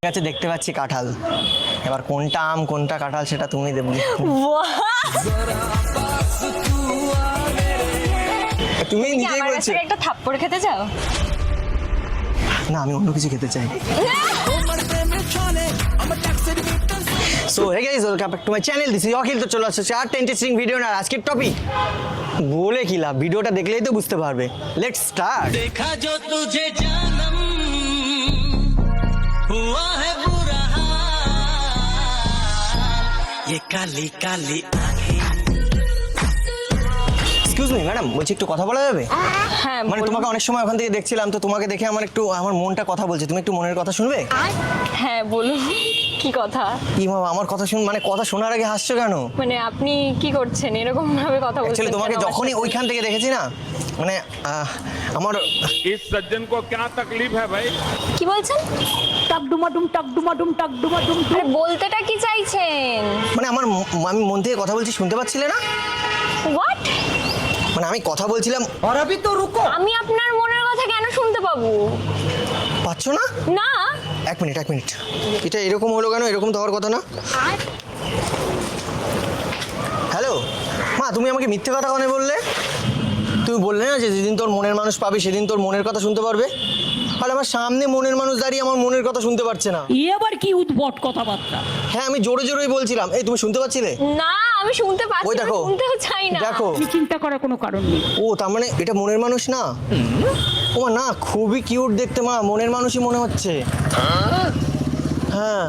ঠিক আছে, দেখতে পাচ্ছি কাঁঠাল। এবার কোনটা আম কোনটা কাঁঠাল সেটা তুমি দেবে। তুমি নিজেই আমার বলছো। কাছে একটা থাপ্পড় খেতে চাও? না, আমি অন্য কিছু খেতে চাই। So hey guys, welcome back to my channel. This is Akhil. তো চলে আসছে আর ইন্টারেস্টিং ভিডিও না। আজকের টপিক বলে কি লাভ, ভিডিওটা দেখলেই তো বুঝতে পারবে। Let's start. देखा जो तुझे जानम हुआ है बुरा हाल, ये काली काली आंखें। এক্সকিউজ মি ম্যাডাম, বলছি একটু কথা বলা যাবে? হ্যাঁ মানে বলুন। তোমাকে অনেক সময় ওখান থেকে দেখছিলাম, তো তোমাকে দেখে আমার মনটা কথা বলছে। তুমি একটু মনের কথা শুনবে? হ্যাঁ বলুন, কি কথা? কি মা, আমার কথা মানে কথা শোনার আগে হাসছো কেন? মানে আপনি কি করছেন এরকম ভাবে কথা বলছেন? অ্যাকচুয়ালি তোমাকে কেন আমার যখনই সাথে? ওইখান থেকে দেখেছি না, মানে আমার इस सज्जन को क्या तकलीफ है भाई? কি বলছেন? টাক ডুমাডুম টাক ডুমাডুম টাক ডুমাডুম আরে বলতেটা কি চাইছেন? মানে আমি মন থেকে কথা বলছি, শুনতে পাচ্ছিলে না? হোয়াট? মানে আমি কথা বলছিলাম। আমি আপনার মনের কথা কেন শুনতে পাবো? পাচ্ছ না? না। এক মিনিট এটা এরকম হলো কেন? এরকম তো হওয়ার কথা না। হ্যালো মা, তুমি আমাকে মিথ্যে কথা কেন বললে? তুমি বললে না যে যেদিন তোর মনের মানুষ পাবে সেদিন তোর মনের কথা শুনতে পারবে। আর আমার সামনে মনের মানুষ দাঁড়িয়ে আমার মনের কথা শুনতে পারছে না। ই আবার কি উদ্ভট কথাবার্তা। হ্যাঁ, আমি জোরে জোরেই বলছিলাম। এই তুমি শুনতে পাচ্ছিলে? না, আমি শুনতে ওই পাচ্ছি না, দেখো, শুনতেও চাই না। দেখো। তুমি চিন্তা করার কোনো কারণ নেই। ও তার মানে এটা মনের মানুষ না? ও মা, না খুবই কিউট দেখতে মা, মনের মানুষই মনে হচ্ছে। হ্যাঁ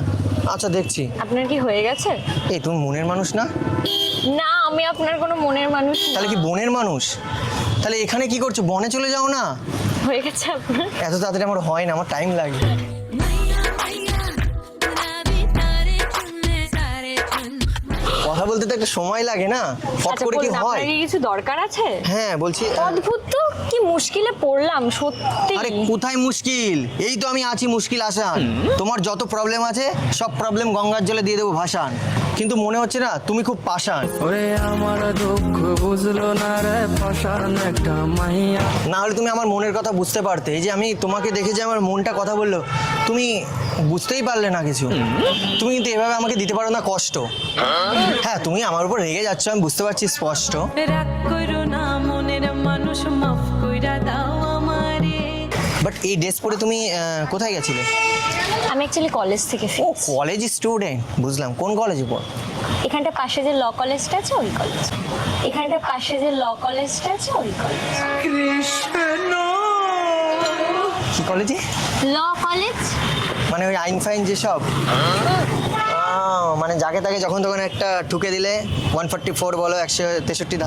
আচ্ছা, দেখছি। আপনার কি হয়ে গেছে? এই তুমি মনের মানুষ না? না, আমি আপনার কোনো মনের মানুষ না। তাহলে কি বনের মানুষ? তাহলে এখানে কি করছো? বনে চলে যাও না। হয়ে গেছে আপনার? এত তাড়াতাড়ি আমার হয় না, আমার টাইম লাগে। কথা বলতে তো একটা সময় লাগে না, ফট আচ্ছা করে কি বলুন, হয়? আপনার কি কিছু দরকার আছে? হ্যাঁ বলছি। অদ্ভুত তো, কি মুশকিলে পড়লাম সত্যি। আরে কোথায় মুশকিল? এই তো আমি আছি মুশকিল আসান। তোমার যত প্রবলেম আছে সব প্রবলেম গঙ্গার জলে দিয়ে দেবো ভাসান। কিন্তু মনে হচ্ছে না তুমি খুব পাষাণ। ওরে আমার দুঃখ বুঝলো না রে, পাষাণ একটা মাইয়া। না হলে তুমি আমার মনের কথা বুঝতে পারতে। এই যে আমি তোমাকে দেখে যে আমার মনটা কথা বললো, তুমি বুঝতেই পারলে না কিছু। তুমি কিন্তু এভাবে আমাকে দিতে পারো না কষ্ট। হ্যাঁ, তুমি আমার উপর রেগে যাচ্ছ, আমি বুঝতে পারছি স্পষ্ট। রাগ করো না মনের মানুষ, মাফ কইরা দাও আমারে। বাট এই ড্রেস পরে তুমি কোথায় গেছিলে? আমি অ্যাকচুয়ালি কলেজ থেকে ও ফিরছি। কলেজ স্টুডেন্ট, বুঝলাম। কোন কলেজে পড়? এখানটা পাশে যে ল কলেজটা আছে ওই কলেজ। এখানটা পাশে যে ল কলেজটা আছে ওই কলেজ। কি কলেজে? Law college. মানে ওই আইন ফাইন যেসব? মানে যাকে তাকে যখন তখন একটা ঠুকে দিলে 144 বলো 163